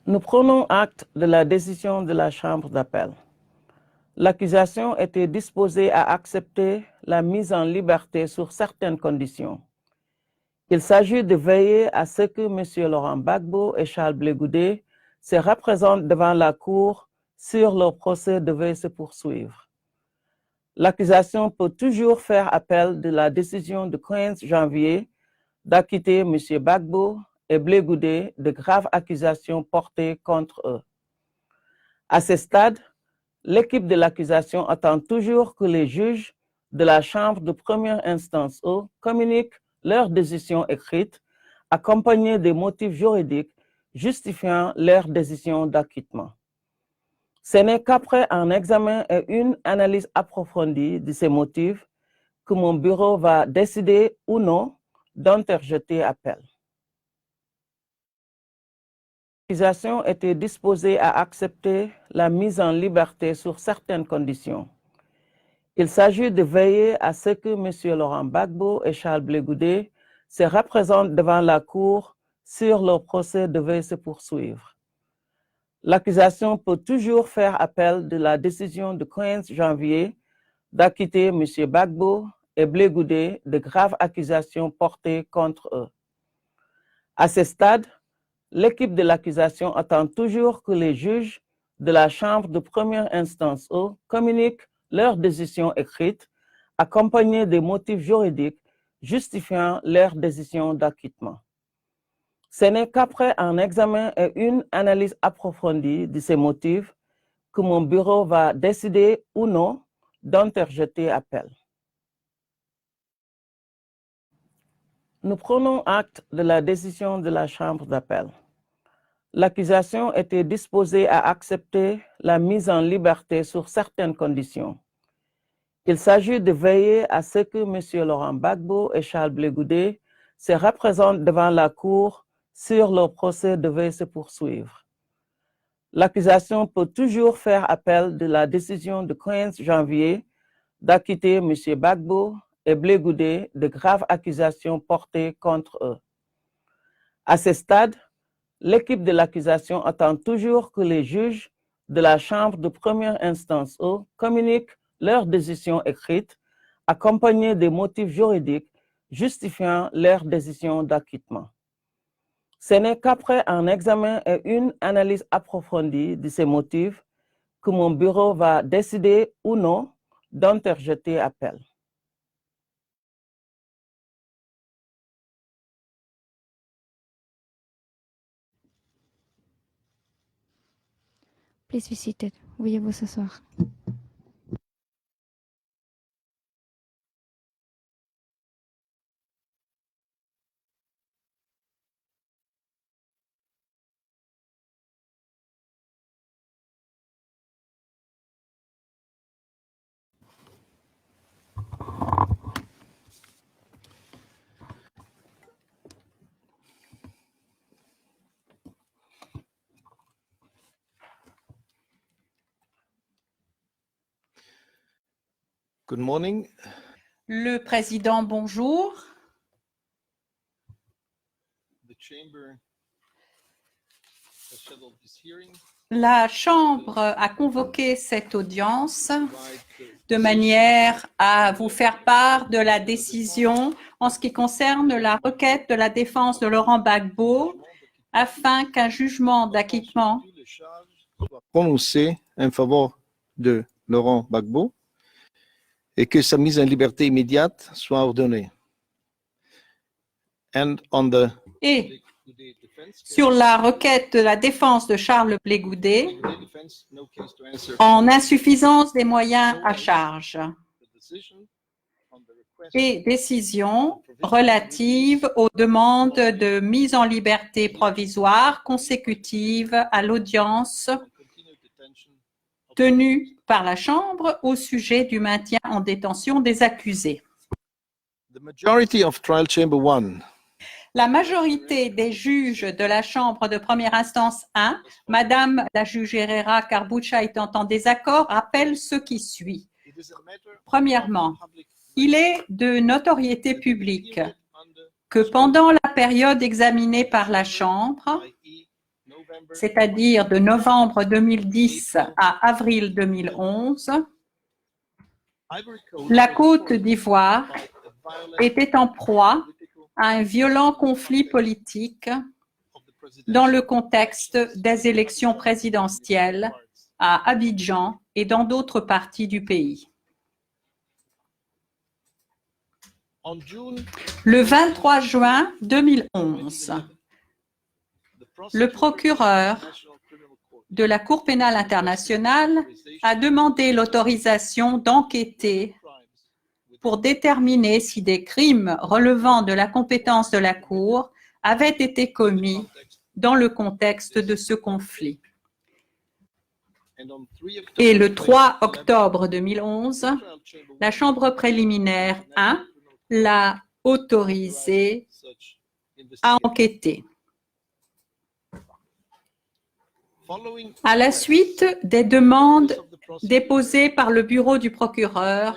Nous prenons acte de la décision de la Chambre d'appel. L'accusation était disposée à accepter la mise en liberté sur certaines conditions. Il s'agit de veiller à ce que M. Laurent Gbagbo et Charles Blé Goudé se représentent devant la Cour si leur procès devait se poursuivre. L'accusation peut toujours faire appel de la décision du 15 janvier d'acquitter M. Gbagbo et Blé Goudé de graves accusations portées contre eux. À ce stade, l'équipe de l'accusation attend toujours que les juges de la Chambre de première instance communiquent leur décision écrite, accompagnée des motifs juridiques justifiant leur décision d'acquittement. Ce n'est qu'après un examen et une analyse approfondie de ces motifs que mon bureau va décider ou non d'interjeter appel. L'accusation était disposée à accepter la mise en liberté sur certaines conditions. Il s'agit de veiller à ce que M. Laurent Gbagbo et Charles Blé Goudé se représentent devant la Cour si leur procès devait se poursuivre. L'accusation peut toujours faire appel de la décision du 15 janvier d'acquitter M. Gbagbo et Blé Goudé de graves accusations portées contre eux. À ce stade, l'équipe de l'accusation attend toujours que les juges de la Chambre de première instance communiquent leur décision écrite, accompagnée des motifs juridiques justifiant leur décision d'acquittement. Ce n'est qu'après un examen et une analyse approfondie de ces motifs que mon bureau va décider ou non d'interjeter appel. Nous prenons acte de la décision de la Chambre d'appel. L'accusation était disposée à accepter la mise en liberté sur certaines conditions. Il s'agit de veiller à ce que M. Laurent Gbagbo et Charles Blé Goudé se représentent devant la Cour si leur procès devait se poursuivre. L'accusation peut toujours faire appel de la décision du 15 janvier d'acquitter M. Gbagbo et Blé Goudé de graves accusations portées contre eux. À ce stade, l'équipe de l'accusation attend toujours que les juges de la Chambre de première instance communiquent leur décision écrite, accompagnée des motifs juridiques justifiant leur décision d'acquittement. Ce n'est qu'après un examen et une analyse approfondie de ces motifs que mon bureau va décider ou non d'interjeter appel. Please be seated. Veuillez vous asseoir. Good morning. Le président, bonjour. The chamber has scheduled this hearing. La Chambre a convoqué cette audience de manière à vous faire part de la décision en ce qui concerne la requête de la défense de Laurent Gbagbo afin qu'un jugement d'acquittement soit prononcé en faveur de Laurent Gbagbo et que sa mise en liberté immédiate soit ordonnée. And on the et sur la requête de la défense de Charles Blé Goudé en insuffisance des moyens à charge et décision relative aux demandes de mise en liberté provisoire consécutive à l'audience tenue par la Chambre au sujet du maintien en détention des accusés. The majority of Trial Chamber 1 La majorité des juges de la Chambre de première instance 1, Madame la juge Herrera Carbucha étant en désaccord, rappelle ce qui suit. Premièrement, il est de notoriété publique que pendant la période examinée par la Chambre, c'est-à-dire de novembre 2010 à avril 2011, la Côte d'Ivoire était en proie à un violent conflit politique dans le contexte des élections présidentielles à Abidjan et dans d'autres parties du pays. Le 23 juin 2011, le procureur de la Cour pénale internationale a demandé l'autorisation d'enquêter pour déterminer si des crimes relevant de la compétence de la Cour avaient été commis dans le contexte de ce conflit. Et le 3 octobre 2011, la Chambre préliminaire 1 l'a autorisé à enquêter. À la suite des demandes déposées par le bureau du procureur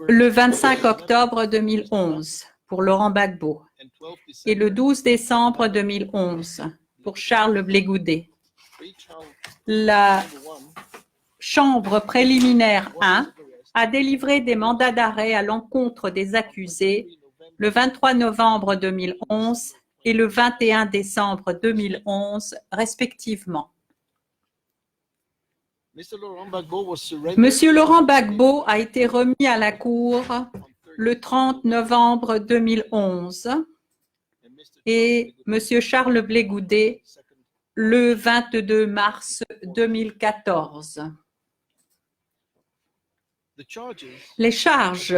le 25 octobre 2011 pour Laurent Gbagbo et le 12 décembre 2011 pour Charles Blé Goudet, la Chambre préliminaire 1 a délivré des mandats d'arrêt à l'encontre des accusés le 23 novembre 2011 et le 21 décembre 2011, respectivement. Monsieur Laurent Gbagbo a été remis à la Cour le 30 novembre 2011 et Monsieur Charles Blé Goudet le 22 mars 2014. Les charges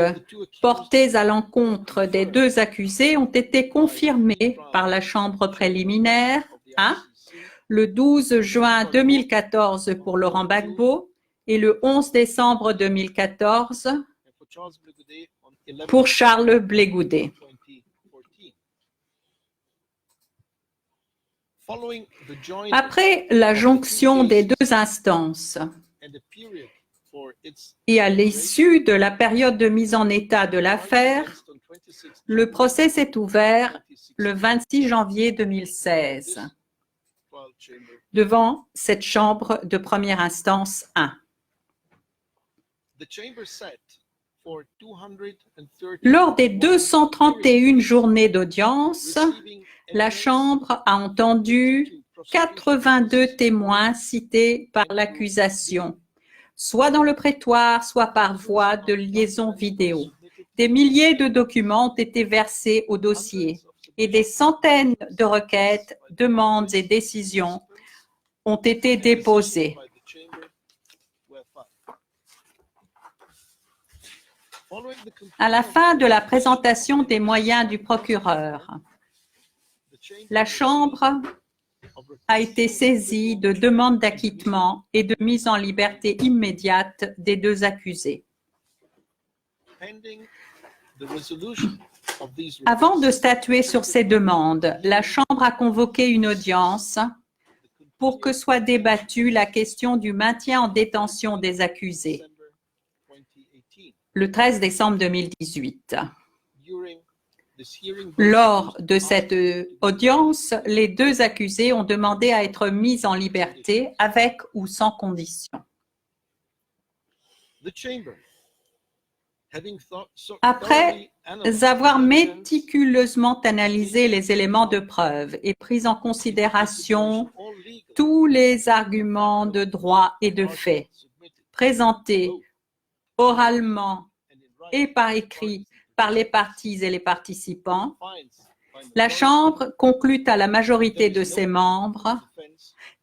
portées à l'encontre des deux accusés ont été confirmées par la Chambre préliminaire 1 le 12 juin 2014 pour Laurent Gbagbo et le 11 décembre 2014 pour Charles Blé Goudet. Après la jonction des deux instances et à l'issue de la période de mise en état de l'affaire, le procès s'est ouvert le 26 janvier 2016 devant cette chambre de première instance 1. Lors des 231 journées d'audience, la Chambre a entendu 82 témoins cités par l'accusation, soit dans le prétoire, soit par voie de liaison vidéo. Des milliers de documents ont été versés au dossier et des centaines de requêtes, demandes et décisions ont été déposées. À la fin de la présentation des moyens du procureur, la Chambre a été saisie de demandes d'acquittement et de mise en liberté immédiate des deux accusés. Avant de statuer sur ces demandes, la Chambre a convoqué une audience pour que soit débattue la question du maintien en détention des accusés le 13 décembre 2018. Lors de cette audience, les deux accusés ont demandé à être mis en liberté avec ou sans condition. Après avoir méticuleusement analysé les éléments de preuve et pris en considération tous les arguments de droit et de fait présentés oralement et par écrit par les parties et les participants, la Chambre conclut à la majorité de ses membres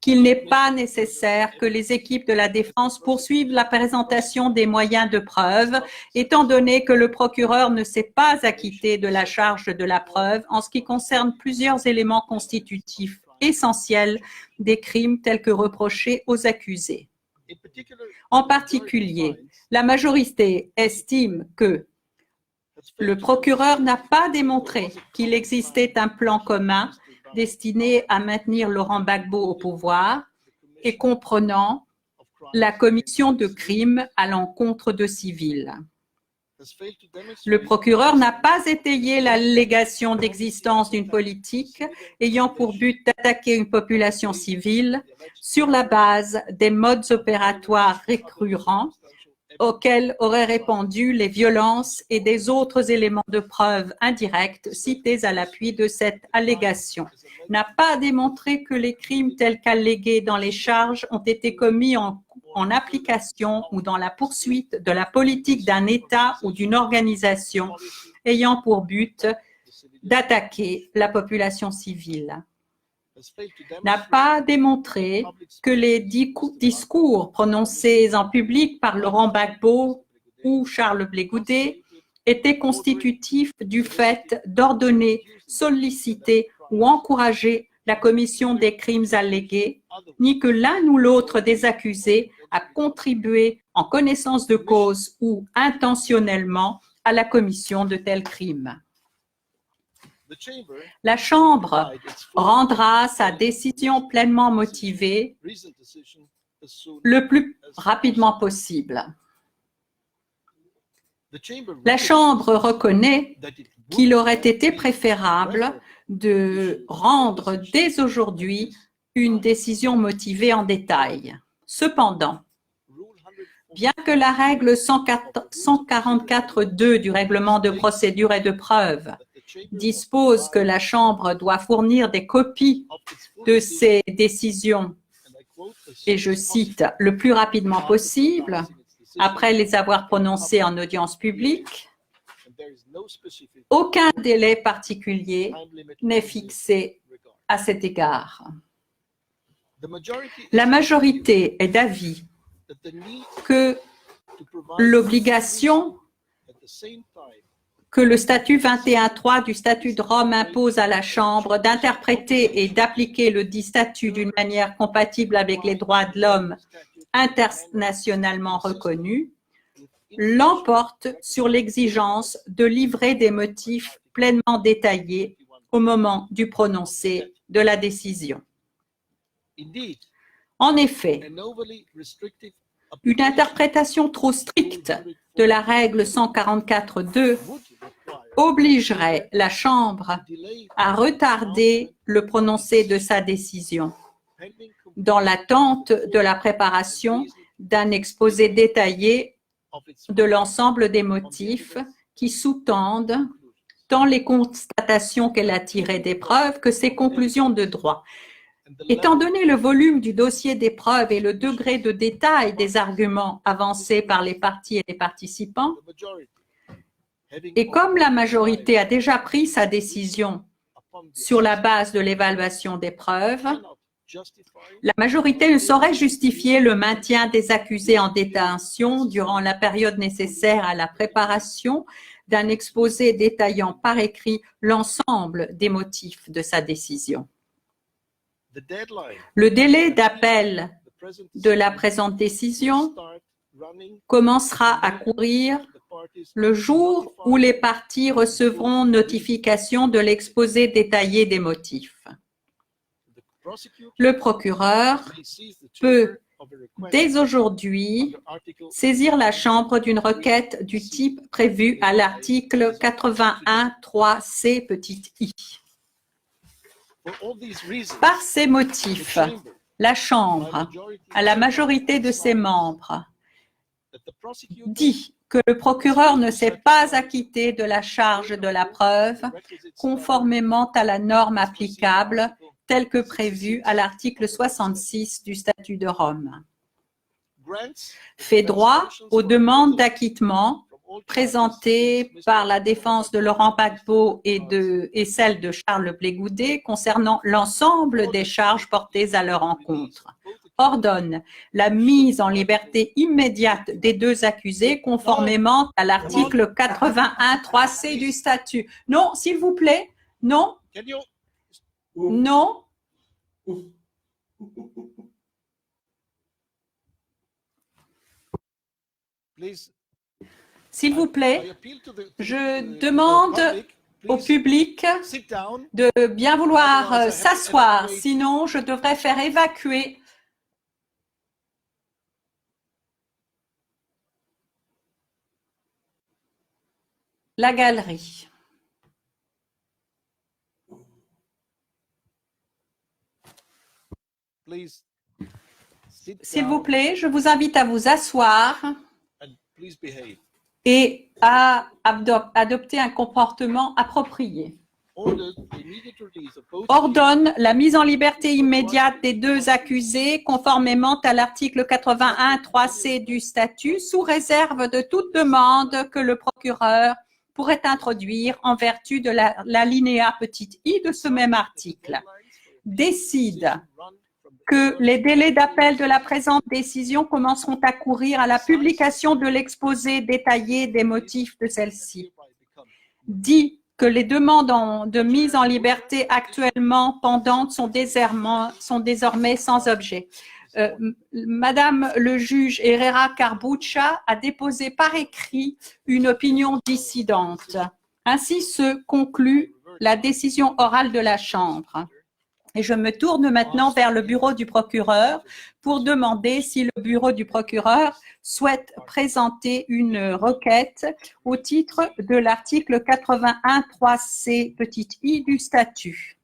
qu'il n'est pas nécessaire que les équipes de la défense poursuivent la présentation des moyens de preuve, étant donné que le procureur ne s'est pas acquitté de la charge de la preuve en ce qui concerne plusieurs éléments constitutifs essentiels des crimes tels que reprochés aux accusés. En particulier, la majorité estime que le procureur n'a pas démontré qu'il existait un plan commun destiné à maintenir Laurent Gbagbo au pouvoir et comprenant la commission de crimes à l'encontre de civils. Le procureur n'a pas étayé l'allégation d'existence d'une politique ayant pour but d'attaquer une population civile sur la base des modes opératoires récurrents auxquels auraient répondu les violences et des autres éléments de preuve indirects cités à l'appui de cette allégation. N'a pas démontré que les crimes tels qu'allégués dans les charges ont été commis en application ou dans la poursuite de la politique d'un État ou d'une organisation ayant pour but d'attaquer la population civile. N'a pas démontré que les discours prononcés en public par Laurent Gbagbo ou Charles Blé Goudé étaient constitutifs du fait d'ordonner, solliciter ou encourager la commission des crimes allégués, ni que l'un ou l'autre des accusés a contribué en connaissance de cause ou intentionnellement à la commission de tels crimes. La Chambre rendra sa décision pleinement motivée le plus rapidement possible. La Chambre reconnaît qu'il aurait été préférable de rendre dès aujourd'hui une décision motivée en détail. Cependant, bien que la règle 144.2 du règlement de procédure et de preuve dispose que la Chambre doit fournir des copies de ses décisions, et je cite, « le plus rapidement possible », après les avoir prononcées en audience publique, aucun délai particulier n'est fixé à cet égard. La majorité est d'avis que l'obligation que le statut 21.3 du statut de Rome impose à la Chambre d'interpréter et d'appliquer le dit statut d'une manière compatible avec les droits de l'homme internationalement reconnus l'emporte sur l'exigence de livrer des motifs pleinement détaillés au moment du prononcé de la décision. En effet, une interprétation trop stricte de la règle 144.2 obligerait la Chambre à retarder le prononcé de sa décision dans l'attente de la préparation d'un exposé détaillé de l'ensemble des motifs qui sous-tendent tant les constatations qu'elle a tirées des preuves que ses conclusions de droit. Étant donné le volume du dossier des preuves et le degré de détail des arguments avancés par les parties et les participants, et comme la majorité a déjà pris sa décision sur la base de l'évaluation des preuves, la majorité ne saurait justifier le maintien des accusés en détention durant la période nécessaire à la préparation d'un exposé détaillant par écrit l'ensemble des motifs de sa décision. Le délai d'appel de la présente décision commencera à courir le jour où les parties recevront notification de l'exposé détaillé des motifs. Le procureur peut, dès aujourd'hui, saisir la Chambre d'une requête du type prévu à l'article 81.3c petit i. Par ces motifs, la Chambre, à la majorité de ses membres, dit que le procureur ne s'est pas acquitté de la charge de la preuve conformément à la norme applicable telle que prévue à l'article 66 du statut de Rome. Fait droit aux demandes d'acquittement présentées par la défense de Laurent Gbagbo et celle de Charles Blé Goudé concernant l'ensemble des charges portées à leur encontre. Ordonne la mise en liberté immédiate des deux accusés conformément à l'article 81.3c du statut. Non, s'il vous plaît, non, non. S'il vous plaît, je demande au public de bien vouloir s'asseoir, sinon je devrais faire évacuer. la galerie. Please sit S'il vous down plaît, je vous invite à vous asseoir and please behave. et à adopter un comportement approprié. Ordered immediate release of both Ordonne la mise en liberté immédiate des deux accusés conformément à l'article 81.3c du statut sous réserve de toute demande que le procureur pourrait introduire en vertu de l'alinéa petit i de ce même article. Décide que les délais d'appel de la présente décision commenceront à courir à la publication de l'exposé détaillé des motifs de celle-ci. Dit que les demandes de mise en liberté actuellement pendantes sont désormais sans objet. Madame le juge Herrera Carbuccia a déposé par écrit une opinion dissidente. Ainsi se conclut la décision orale de la Chambre. Et je me tourne maintenant vers le bureau du procureur pour demander si le bureau du procureur souhaite présenter une requête au titre de l'article 81.3c petit i du statut.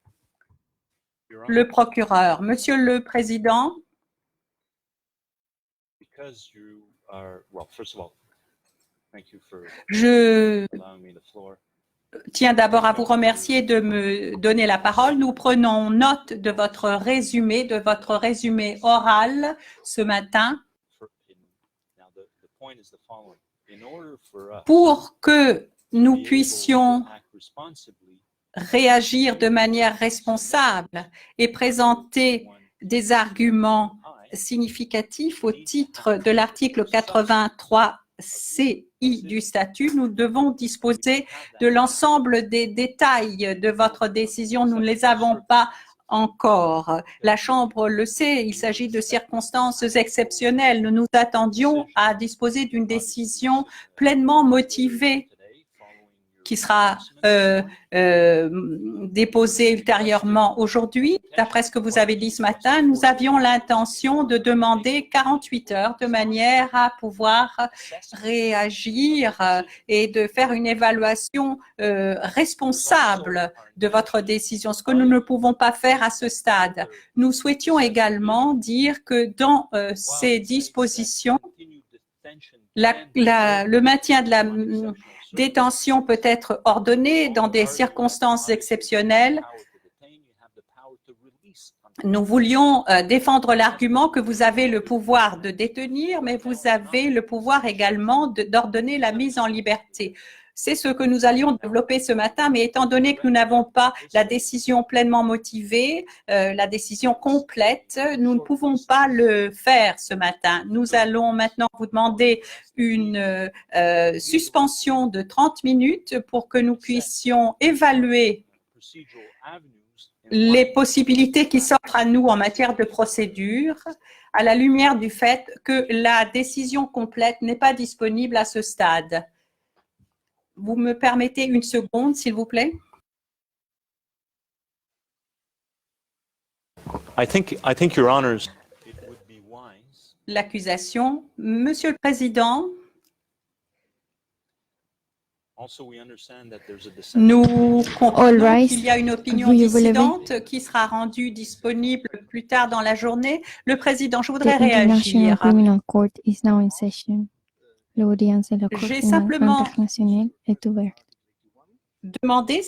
Le procureur. Monsieur le Président, je tiens d'abord à vous remercier de me donner la parole. Nous prenons note de votre résumé oral ce matin. Pour que nous puissions réagir de manière responsable et présenter des arguments significatifs au titre de l'article 83CI du statut, nous devons disposer de l'ensemble des détails de votre décision. Nous ne les avons pas encore. La Chambre le sait, il s'agit de circonstances exceptionnelles. Nous nous attendions à disposer d'une décision pleinement motivée qui sera déposée ultérieurement aujourd'hui. D'après ce que vous avez dit ce matin, nous avions l'intention de demander 48 heures de manière à pouvoir réagir et de faire une évaluation responsable de votre décision, ce que nous ne pouvons pas faire à ce stade. Nous souhaitions également dire que dans ces dispositions, le maintien de la détention peut être ordonnée dans des circonstances exceptionnelles. Nous voulions défendre l'argument que vous avez le pouvoir de détenir, mais vous avez le pouvoir également d'ordonner la mise en liberté. C'est ce que nous allions développer ce matin, mais étant donné que nous n'avons pas la décision pleinement motivée, la décision complète, nous ne pouvons pas le faire ce matin. Nous allons maintenant vous demander une suspension de 30 minutes pour que nous puissions évaluer les possibilités qui s'offrent à nous en matière de procédure, à la lumière du fait que la décision complète n'est pas disponible à ce stade. Vous me permettez une seconde, s'il vous plaît? L'accusation. Monsieur le Président, nous comprenons qu'il y a une opinion dissidente qui sera rendue disponible plus tard dans la journée. Le Président, je voudrais réagir. L'audience de la Cour J'ai pénale simplement internationale est ouverte. demandé.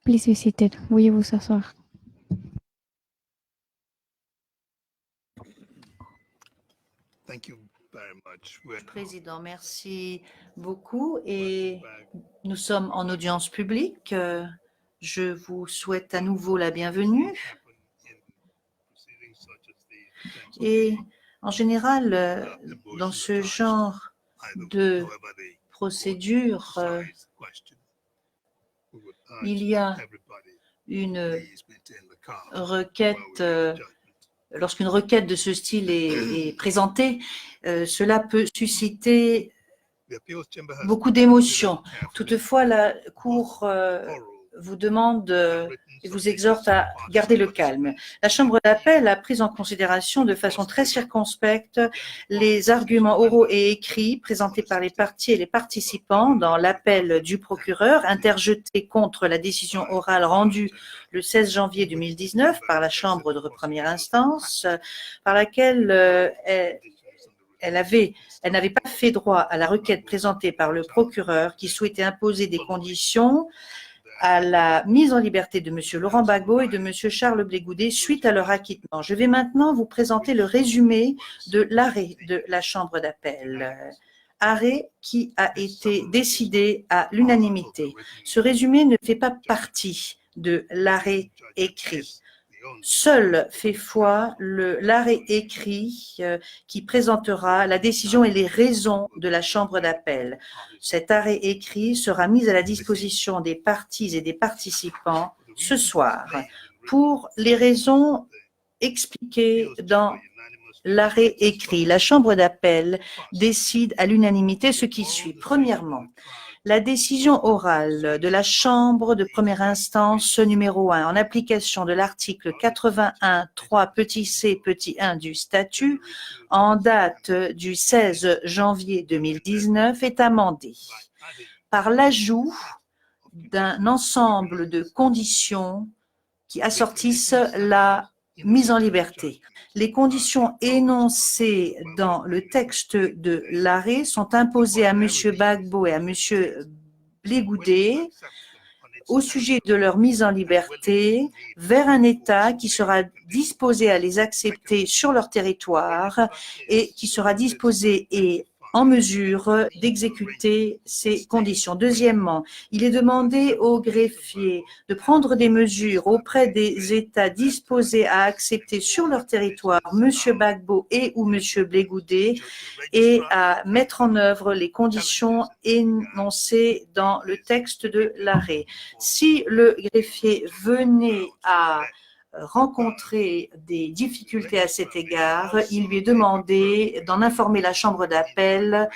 Please be seated. Veuillez vous asseoir. Président, merci beaucoup et nous sommes en audience publique. Je vous souhaite à nouveau la bienvenue. Et en général, dans ce genre de procédure, il y a une requête, lorsqu'une requête de ce style est présentée, cela peut susciter beaucoup d'émotions. Toutefois, la Cour vous demande et vous exhorte à garder le calme. La Chambre d'appel a pris en considération de façon très circonspecte les arguments oraux et écrits présentés par les parties et les participants dans l'appel du procureur interjeté contre la décision orale rendue le 16 janvier 2019 par la Chambre de première instance, par laquelle elle n'avait pas fait droit à la requête présentée par le procureur qui souhaitait imposer des conditions à la mise en liberté de M. Laurent Gbagbo et de M. Charles Blé Goudet suite à leur acquittement. Je vais maintenant vous présenter le résumé de l'arrêt de la Chambre d'appel. Arrêt qui a été décidé à l'unanimité. Ce résumé ne fait pas partie de l'arrêt écrit. Seul fait foi l'arrêt écrit qui présentera la décision et les raisons de la Chambre d'appel. Cet arrêt écrit sera mis à la disposition des parties et des participants ce soir pour les raisons expliquées dans l'arrêt écrit. La Chambre d'appel décide à l'unanimité ce qui suit. Premièrement, la décision orale de la Chambre de première instance numéro 1 en application de l'article 81.3 petit c petit 1 du statut en date du 16 janvier 2019 est amendée par l'ajout d'un ensemble de conditions qui assortissent la mise en liberté. Les conditions énoncées dans le texte de l'arrêt sont imposées à M. Gbagbo et à M. Blé Goudet au sujet de leur mise en liberté vers un État qui sera disposé à les accepter sur leur territoire et qui sera disposé et en mesure d'exécuter ces conditions. Deuxièmement, il est demandé au greffier de prendre des mesures auprès des États disposés à accepter sur leur territoire M. Gbagbo et ou M. Blé Goudet et à mettre en œuvre les conditions énoncées dans le texte de l'arrêt. Si le greffier venait à rencontrer des difficultés à cet égard, il lui est demandé d'en informer la Chambre d'appel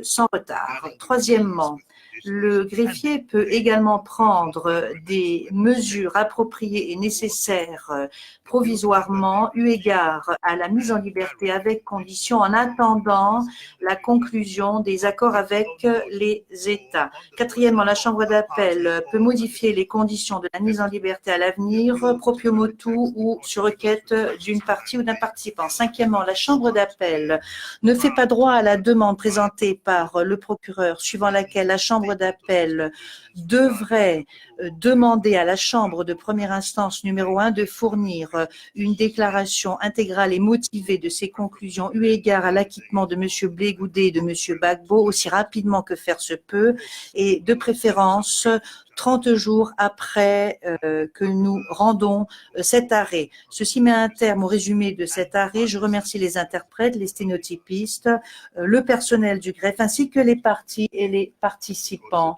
sans retard. Troisièmement, le greffier peut également prendre des mesures appropriées et nécessaires provisoirement eu égard à la mise en liberté avec condition en attendant la conclusion des accords avec les États. Quatrièmement, la Chambre d'appel peut modifier les conditions de la mise en liberté à l'avenir, proprio motu ou sur requête d'une partie ou d'un participant. Cinquièmement, la Chambre d'appel ne fait pas droit à la demande présentée par le procureur suivant laquelle la Chambre d'appel devrait demander à la Chambre de première instance numéro 1 de fournir une déclaration intégrale et motivée de ses conclusions eu égard à l'acquittement de M. Blé Goudet et de M. Gbagbo aussi rapidement que faire se peut et de préférence 30 jours après que nous rendons cet arrêt. Ceci met un terme au résumé de cet arrêt. Je remercie les interprètes, les sténotypistes, le personnel du greffe ainsi que les parties et les participants